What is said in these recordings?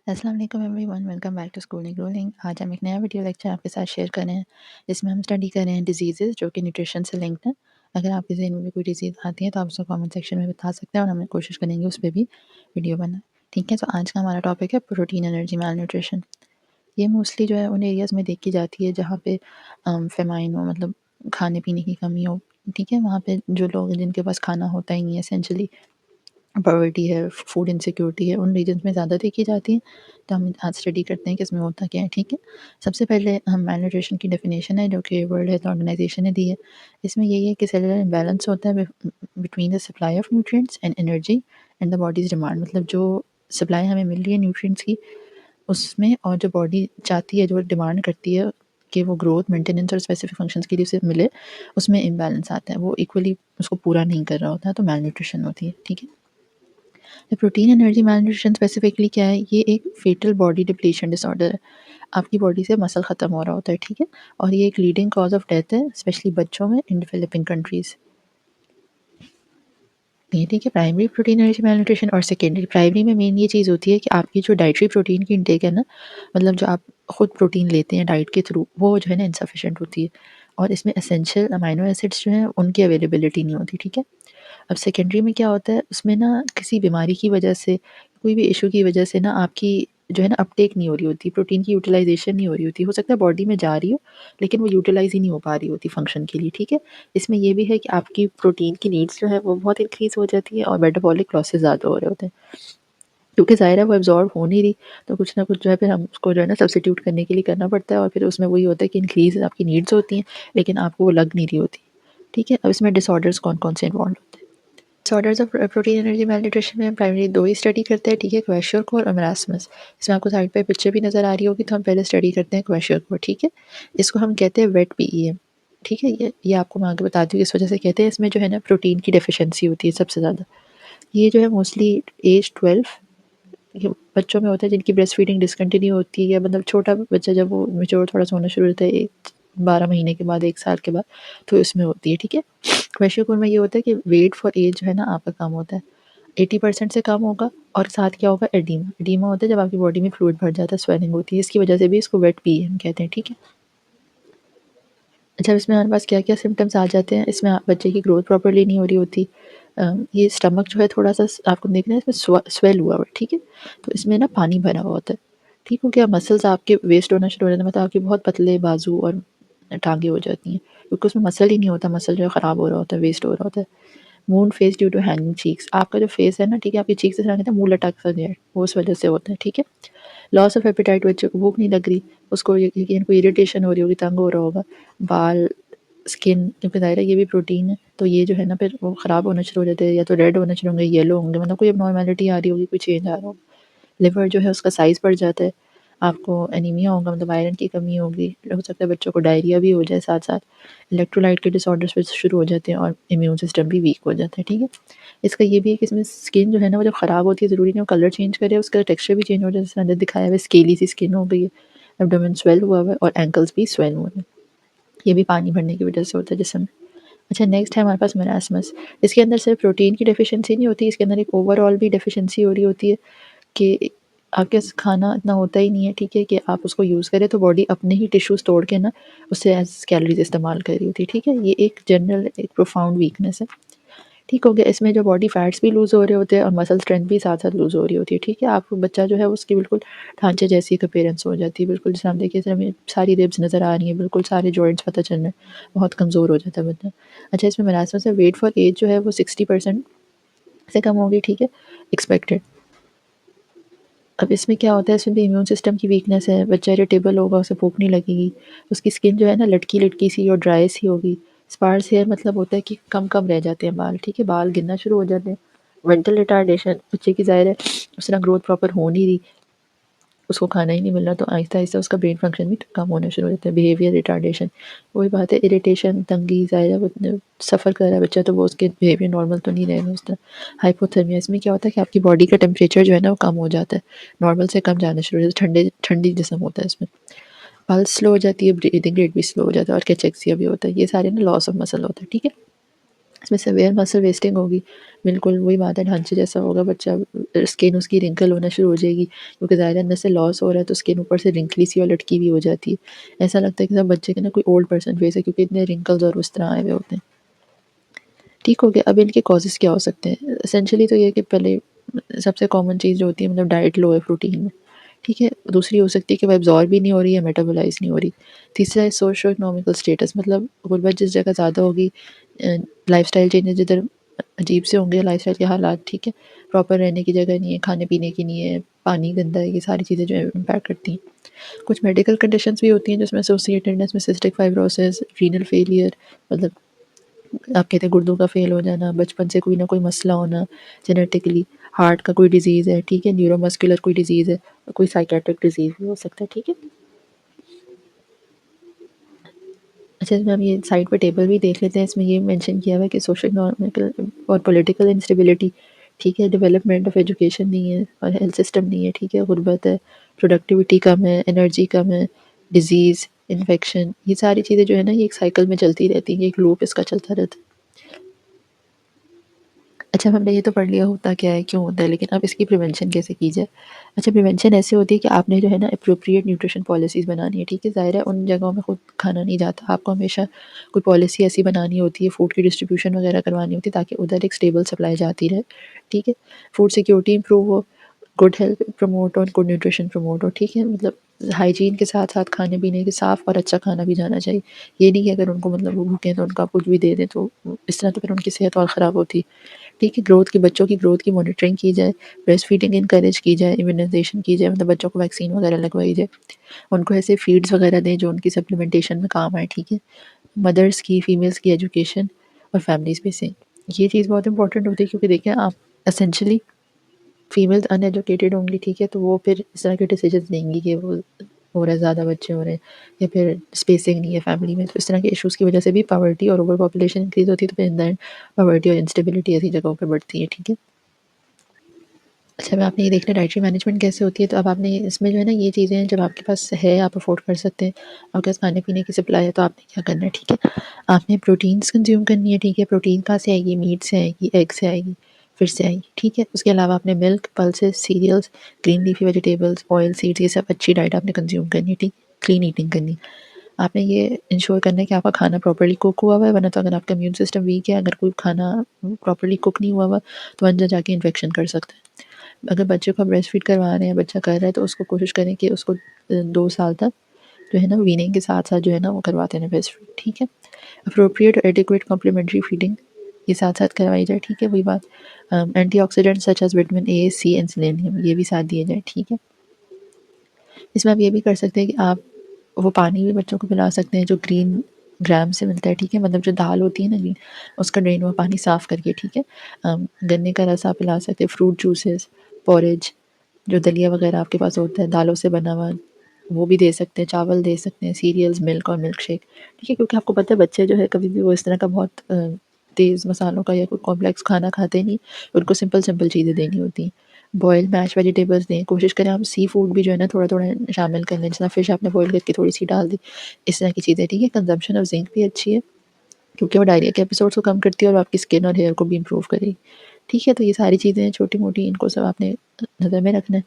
अस्सलाम वालेकुम everyone, welcome back to schooling ruling. आज हम एक नया वीडियो लेक्चर आपके साथ शेयर कर रहे हैं, जिसमें हम स्टडी कर रहे हैं डिजीज़ेज़ जो कि न्यूट्रिशन से लिंक्ड हैं। अगर आपके ज़हन में भी कोई डिज़ीज़ आती है तो आप उसको कमेंट सेक्शन में बता सकते हैं और हम कोशिश करेंगे उस पे भी वीडियो बनाएँ। ठीक है, तो आज का हमारा टॉपिक है प्रोटीन एनर्जी मैलन्यूट्रिशन। ये मोस्टली जो है उन एरियाज़ में देखी जाती है जहाँ पे फ़ेमाइन हो, मतलब खाने-पीने की कमी हो। ठीक है, वहाँ पे जो लोग हैं जिनके पास खाना होता ही नहीं है, एसेंशियली पॉवर्टी है, फूड इनसिक्योरिटी है, उन रीजन्स में ज़्यादा देखी जाती है। तो हम आज स्टडी करते हैं कि इसमें होता क्या है, ठीक है। सबसे पहले हम मैलन्यूट्रिशन की डेफिनेशन है जो कि वर्ल्ड हेल्थ ऑर्गेनाइजेशन ने दी है। इसमें यही है कि सेलुलर इम्बैलेंस होता है between the supply of nutrients and energy and the bodies demand. मतलब जो सप्लाई हमें मिल रही है न्यूट्रिएंट्स की, उसमें और जो बॉडी चाहती है, जो डिमांड करती है कि वो ग्रोथ, मेंटेनेंस और स्पेसिफिक फंक्शंस के लिए उसे मिले, उसमें इम्बैलेंस आता है। वो इक्वली उसको पूरा नहीं कर रहा होता है, तो मैलन्यूट्रिशन होती है, ठीक है। प्रोटीन एनर्जी मैलन्यूट्रिशन स्पेसिफिकली क्या है? ये एक फेटल बॉडी डिप्लीशन डिसऑर्डर है। आपकी बॉडी से मसल ख़त्म हो रहा होता है, ठीक है? और ये एक लीडिंग कॉज ऑफ डेथ है, स्पेशली बच्चों में इन डेवलपिंग कंट्रीज़। ये ठीक है, प्राइमरी प्रोटीन एनर्जी मैलन्यूट्रिशन और सेकेंडरी। प्राइमरी में मेन ये चीज़ होती है कि आपकी जो डाइटरी प्रोटीन की इनटेक है ना, मतलब जो आप खुद प्रोटीन लेते हैं डाइट के थ्रू, वो जो है ना इनसफिशिएंट होती है और इसमें एसेंशियल अमाइनो एसिड्स जो हैं उनकी अवेलेबिलिटी नहीं होती, ठीक है? अब सेकेंडरी में क्या होता है, उसमें ना किसी बीमारी की वजह से, कोई भी इशू की वजह से ना आपकी जो है ना अपटेक नहीं हो रही होती, प्रोटीन की यूटिलाइजेशन नहीं हो रही होती। हो सकता है बॉडी में जा रही हो, लेकिन वो यूटिलाइज़ ही नहीं हो पा रही होती फंक्शन के लिए, ठीक है। इसमें ये भी है कि आपकी प्रोटीन की नीड्स जो है वो बहुत इंक्रीज़ हो जाती है और मेटाबॉलिक लॉसेस ज़्यादा हो रहे होते हैं, क्योंकि ज़ाहिर है वो एब्ज़ॉर्ब हो नहीं रही। तो कुछ ना कुछ जो है फिर हम उसको जो है ना सब्स्टिट्यूट करने के लिए करना पड़ता है और फिर उसमें वही होता है कि इंक्रीज़ आपकी नीड्स होती हैं, लेकिन आपको वो लग नहीं रही होती, ठीक है। अब इसमें डिसऑर्डर्स कौन-कौन से इन्वॉल्व होते हैं? Disorders of protein energy malnutrition में हम प्राइमरी 2 ही स्टडी करते हैं, ठीक है, क्वेशरकोर और मरासमस। इसमें आपको साइड पे पिक्चर भी नज़र आ रही होगी, तो हम पहले स्टडी करते हैं क्वेशरकोर, ठीक है। इसको हम कहते हैं वेट पीईएम, ठीक है। ये आपको मैं आगे बताती हूँ इस वजह से कहते हैं। इसमें जो है ना प्रोटीन की डेफिशिएंसी होती है सबसे ज़्यादा। ये जो है मोस्टली एज 12 ये बच्चों में होता है जिनकी ब्रेस्ट फीडिंग डिसकंटिन्यू होती है, मतलब छोटा बच्चा जब वो मैच्योर थोड़ा-सा होना शुरू होता है, 12 महीने के बाद, 1 साल के बाद, तो इसमें होती है, ठीक है। क्वेशरकोर में ये होता है कि वेट फॉर एज जो है ना आपका कम होता है, 80% से कम होगा। और साथ क्या होगा, एडीमा। एडीमा होता है जब आपकी बॉडी में फ्लूइड भर जाता है, स्वेलिंग होती है, इसकी वजह से भी इसको वेट पीएम कहते हैं, ठीक है। अच्छा, इसमें हमारे पास क्या-क्या सिम्पटम्स आ जाते हैं, इसमें बच्चे की ग्रोथ प्रॉपर्ली नहीं हो रही होती। ये स्टमक जो है थोड़ा-सा आपको देखना है, इसमें स्वेल हुआ हुआ है, ठीक है। तो इसमें ना पानी भरा हुआ होता है, ठीक हो गया। मसल्स आपके वेस्ट होना शुरू हो जाते हैं, मतलब आपके बहुत पतले बाजू और टाँगें हो जाती हैं, क्योंकि उसमें मसल ही नहीं होता, मसल जो है ख़राब हो रहा होता है, वेस्ट हो रहा होता है। Moon face due to hanging cheeks, आपका जो फेस है ना, ठीक है, आपकी चीक्स से कहते हैं मुँह लटक सा गया है, वो उस वजह से होता है, ठीक है। लॉस ऑफ एपेटाइट, बच्चे को भूख नहीं लग रही, उसको यकीन को इरिटेशन हो रही होगी, तंग हो रहा होगा। बाल, स्किन, क्योंकि ज़ाहिर है ये भी प्रोटीन है, तो ये जो है ना फिर वो ख़राब होना शुरू हो जाते हैं, या तो रेड होना शुरू होंगे, येलो होंगे, मतलब कोई अबनॉर्मैलिटी आ रही होगी, कोई चेंज आ रहा होगा। लिवर जो है उसका साइज़ बढ़ जाता है, आपको एनीमिया होगा, मतलब आयरन की कमी होगी, हो सकता है बच्चों को डायरिया भी हो जाए साथ-साथ। इलेक्ट्रोलाइट के डिसऑर्डर्स फिर शुरू हो जाते हैं और इम्यून सिस्टम भी वीक हो जाता है, ठीक है। इसका ये भी है कि इसमें स्किन जो है ना वो जब ख़राब होती है, ज़रूरी नहीं वो कलर चेंज करे, उसका टेक्सचर भी चेंज हो जाता है, जैसे अंदर दिखाया हुआ है, स्केली सी स्किन हो गई है, एब्डोमेन स्वेल हुआ हुआ है और एंकल्स भी स्वेल हुए हैं। ये भी पानी भरने की वजह से होता है जिस्म में। अच्छा, नेक्स्ट है हमारे पास मरासमस। इसके अंदर सिर्फ प्रोटीन की डेफिशिएंसी नहीं होती, इसके अंदर एक ओवरऑल भी डेफिशिएंसी हो रही होती है कि आपके पास खाना इतना होता ही नहीं है, ठीक है, कि आप उसको यूज़ करें, तो बॉडी अपने ही टिश्यूज़ तोड़ के ना उससे एज़ कैलोरीज़ इस्तेमाल कर रही होती है, ठीक है। ये एक जनरल एक प्रोफाउंड वीकनेस है, ठीक हो गया। इसमें जो बॉडी फैट्स भी लूज़ हो रहे होते हैं और मसल स्ट्रेंथ भी साथ-साथ लूज़ हो रही होती है, ठीक है। आपको बच्चा जो है उसकी बिल्कुल ढांचे जैसी एक अपीयरेंस हो जाती है, बिल्कुल जैसे आप देखिए, जैसे हमें सारी रिब्स नज़र आ रही हैं, बिल्कुल सारे जॉइंट्स पता चल रहे हैं, बहुत कमज़ोर हो जाता है बंदा। अच्छा, इसमें मरासमस में वेट फॉर एज जो है वो 60% से कम होगी, ठीक है, एक्सपेक्टेड। अब इसमें क्या होता है, इसमें भी इम्यून सिस्टम की वीकनेस है, बच्चा इरिटेबल होगा, उसे भूख नहीं लगेगी, उसकी स्किन जो है ना लटकी-लटकी सी और ड्राई सी होगी। स्पार्स हेयर मतलब होता है कि कम-कम रह जाते हैं बाल, ठीक है, बाल गिरना शुरू हो जाते हैं। मेंटल रिटार्डेशन, बच्चे की ज़ाहिर है उस तरह ग्रोथ प्रॉपर हो नहीं रही, उसको खाना ही नहीं मिल रहा, तो आहिस्ता-आहिस्ता उसका ब्रेन फंक्शन भी कम होना शुरू हो जाता है। बिहेवियर रिटार्डेशन, वही बात है, इरिटेशन, तंगी, ज़ाहिर है वो सफ़र कर रहा है बच्चा, तो वो उसके बिहेवियर नॉर्मल तो नहीं रहेगा उस तरह। हाइपोथर्मिया, इसमें क्या होता है कि आपकी बॉडी का टेम्परेचर जो है ना वो कम हो जाता है, नॉर्मल से कम जाना शुरू हो जाता है, ठंडी जिस्म होता है इसमें। पल्स स्लो हो जाती है, ब्रीदिंग रेट भी स्लो हो जाता है और कैचेक्सिया भी होता है। ये सारे ना लॉस ऑफ मसल होता है, ठीक है। इसमें सेवियर मसल वेस्टिंग होगी, बिल्कुल वही बात है, ढांचे जैसा होगा बच्चा, स्किन उसकी रिंकल होना शुरू हो जाएगी, क्योंकि ज़ाहिर है अंदर से लॉस हो रहा है तो स्किन ऊपर से रिंकली सी और लटकी हुई हो जाती है। ऐसा लगता है कि सब बच्चे के ना कोई ओल्ड पर्सन फेस है, क्योंकि इतने रिंकल्स और उस तरह आए हुए होते हैं। ठीक हो गया। अब इनके कॉजेज़ क्या हो सकते हैं? एसेंशियली तो ये है कि पहले सबसे कॉमन चीज़ जो होती है, मतलब डाइट लो है प्रोटीन में, ठीक है? दूसरी हो सकती है कि वो एब्ज़ॉर्ब भी नहीं हो रही है, मेटाबोलाइज़ नहीं हो रही। तीसरा है सोशो इकोनॉमिकल स्टेटस, मतलब गुर्बत जिस जगह ज़्यादा होगी, लाइफ़स्टाइल चेंजेज़ जिधर अजीब से होंगे लाइफ़स्टाइल के हालात, ठीक है? प्रॉपर रहने की जगह नहीं है, खाने-पीने की नहीं है, पानी गंदा है, ये सारी चीज़ें जो है इम्पैक्ट करती हैं। कुछ मेडिकल कंडीशंस भी होती हैं जिसमें एसोसिएटेड है सिस्टिक फाइब्रोसिस, रीनल फेलियर, मतलब आप कहते हैं गुर्दों का फेल हो जाना, बचपन से कोई ना कोई मसला होना, जेनेटिकली हार्ट का कोई डिजीज़ है, ठीक है, न्यूरोमस्कुलर कोई डिजीज़ है, कोई साइकियाट्रिक डिजीज़ भी हो सकता है, ठीक है। अच्छा, इसमें हम ये साइड पे टेबल भी देख लेते हैं, इसमें ये मेंशन किया हुआ है कि सोशल इकोनॉमिकल और पॉलिटिकल इंस्टेबिलिटी, ठीक है, डेवलपमेंट ऑफ एजुकेशन नहीं है और हेल्थ सिस्टम नहीं है, ठीक है, गुर्बत है, प्रोडक्टिविटी कम है, एनर्जी कम है, डिजीज़, इन्फेक्शन, ये सारी चीज़ें जो है ना, ये एक साइकिल में चलती रहती हैं, एक लूप इसका चलता रहता है। अच्छा, हमने ये तो पढ़ लिया होता क्या है, क्यों होता है, लेकिन अब इसकी प्रिवेंशन कैसे की जाए? अच्छा, प्रिवेंशन ऐसे होती है कि आपने जो है ना एप्रोप्रिएट न्यूट्रिशन पॉलिसीज़ बनानी है, ठीक है? ज़ाहिर है उन जगहों में खुद खाना नहीं जाता, आपको हमेशा कोई पॉलिसी ऐसी बनानी होती है, फूड की डिस्ट्रीब्यूशन वगैरह करवानी होती है ताकि उधर एक स्टेबल सप्लाई जाती रहे, ठीक है? फूड सिक्योरिटी इम्प्रूव हो, गुड हेल्थ प्रमोट और गुड न्यूट्रिशन प्रमोट हो, ठीक है? मतलब हाइजीन के साथ-साथ खाने-पीने के साफ़ और अच्छा खाना भी जाना चाहिए। ये नहीं कि अगर उनको मतलब वो भूखे हैं तो उनको आप कुछ भी दे दें, तो इस तरह तो फिर उनकी सेहत और ख़राब होती है। ठीक है, ग्रोथ की बच्चों की ग्रोथ की मॉनिटरिंग की जाए, ब्रेस्ट फीडिंग इनकरेज की जाए, इम्यूनाइज़ेशन की जाए, मतलब बच्चों को वैक्सीन वगैरह लगवाई जाए। उनको ऐसे फीड्स वगैरह दें जो उनकी सप्लीमेंटेशन में काम आए, ठीक है। मदर्स की, फीमेल्स की एजुकेशन और फैमिली स्पेसिंग, ये चीज़ बहुत इंपॉर्टेंट होती है, क्योंकि देखिए आप एसेंशियली फीमेल्स अनएजुकेटेड होंगी, ठीक है, तो वो फिर इस तरह के डिसीजंस लेंगी कि वो हो रहा है, ज़्यादा बच्चे हो रहे हैं या फिर स्पेसिंग नहीं है फैमिली में, तो इस तरह के इश्यूज़ की वजह से भी पॉवर्टी और ओवर पॉपुलेशन इंक्रीज़ होती है, तो फिर इन द एंड पॉवर्टी और इंस्टेबिलिटी ऐसी जगहों पर बढ़ती है, ठीक है। अच्छा, अब आपने ये देख लिया डाइटरी मैनेजमेंट कैसे होती है, तो अब आपने इसमें जो है ना ये चीज़ें जब आपके पास है, आप अफ़ोर्ड कर सकते हैं, आपके पास खाने-पीने की सप्लाई है, तो आपने क्या करना है, ठीक है? आपने प्रोटीन्स कंज़्यूम करनी है, ठीक है? प्रोटीन कहाँ से आएगी? मीट से आएगी, एग से आएगी, फिश से आएगी, ठीक है? उसके अलावा आपने milk, pulses, cereals, green leafy vegetables, oil, seeds, ये सब अच्छी डाइट आपने कंज़्यूम करनी है, ठीक? क्लीन ईटिंग करनी है। आपने ये इंश्योर करना है कि आपका खाना प्रॉपर्ली कुक हुआ हुआ है, वरना तो अगर आपका इम्यून सिस्टम वीक है, अगर कोई खाना प्रॉपर्ली कुक नहीं हुआ हुआ, तो अंदर जाके इन्फेक्शन कर सकता है। अगर बच्चे को आप ब्रेस्ट फीड करवा रहे हैं, बच्चा कर रहा है, तो उसको कोशिश करें कि उसको 2 साल तक जो है ना वीनिंग के साथ-साथ जो है ना वो करवाते रहें ब्रेस्ट फीड, ठीक है? एप्रोप्रिएट और एडिक्वेट कॉम्प्लीमेंट्री फीडिंग ये साथ-साथ करवाई जाए, ठीक है? वही बात antioxidants such as vitamin A, C and selenium ये भी साथ दिए जाएँ, ठीक है? इसमें आप ये भी कर सकते हैं कि आप वो पानी भी बच्चों को पिला सकते हैं जो ग्रीन ग्राम से मिलता है, ठीक है? मतलब जो दाल होती है ना ग्रीन, उसका ड्रेन हुआ पानी साफ़ करके, ठीक है? गन्ने का रस आप पिला सकते हैं, फ्रूट जूसेस, पोरेज, जो दलिया वगैरह आपके पास होता है दालों से बना हुआ, वो भी दे सकते हैं, चावल दे सकते हैं, सीरियल्स, मिल्क और मिल्क शेक, ठीक है? क्योंकि आपको पता है बच्चे जो है कभी भी वो इस तरह का बहुत तेज़ मसालों का या कोई कॉम्प्लेक्स खाना खाते नहीं, उनको सिंपल-सिंपल चीज़ें देनी होती हैं। बॉइल्ड मैश वेजिटेबल्स दें, कोशिश करें आप सी फूड भी जो है ना थोड़ा-थोड़ा शामिल कर लें, जैसे फिश आपने बॉयल करके थोड़ी-सी डाल दी, इस तरह की चीज़ें, ठीक है? कंज़म्पशन ऑफ ज़िंक भी अच्छी है, क्योंकि वो डायरिया के एपिसोड्स को कम करती है और आपकी स्किन और हेयर को भी इम्प्रूव करेगी, ठीक है? तो ये सारी चीज़ें छोटी-मोटी इनको सब आपने नज़र में रखना है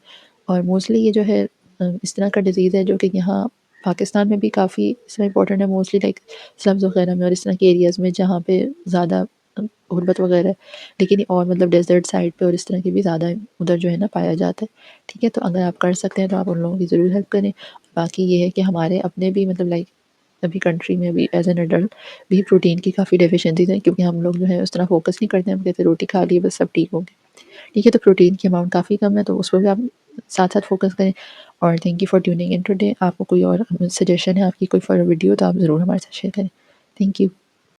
और मोस्टली ये जो है इस तरह का डिज़ीज़ है जो कि यहाँ पाकिस्तान में भी काफ़ी इसमें इम्पोर्टेंट है, मोस्टली लाइक स्लम्स वगैरह में और इस तरह के एरियाज़ में जहाँ पे ज़्यादा गुर्बत वगैरह है। लेकिन और मतलब डेज़र्ट साइड पे और इस तरह की भी ज़्यादा उधर जो है ना पाया जाता है, ठीक है? तो अगर आप कर सकते हैं तो आप उन लोगों की ज़रूर हेल्प करें। बाकी ये है कि हमारे अपने भी मतलब लाइक अभी कंट्री में भी एज़ एन एडल्ट भी प्रोटीन की काफ़ी डेफिशिएंसीज़ हैं, क्योंकि हम लोग जो है उस तरह फ़ोकस नहीं करते हैं, हम कहते हैं रोटी खा ली बस सब ठीक हो गया। ठीक है, तो प्रोटीन की अमाउंट काफ़ी कम है, तो उस पर भी आप साथ-साथ फ़ोकस करें और thank you for tuning in today. आपको कोई और सजेशन है आपकी कोई फॉर वीडियो तो आप ज़रूर हमारे साथ शेयर करें। Thank you.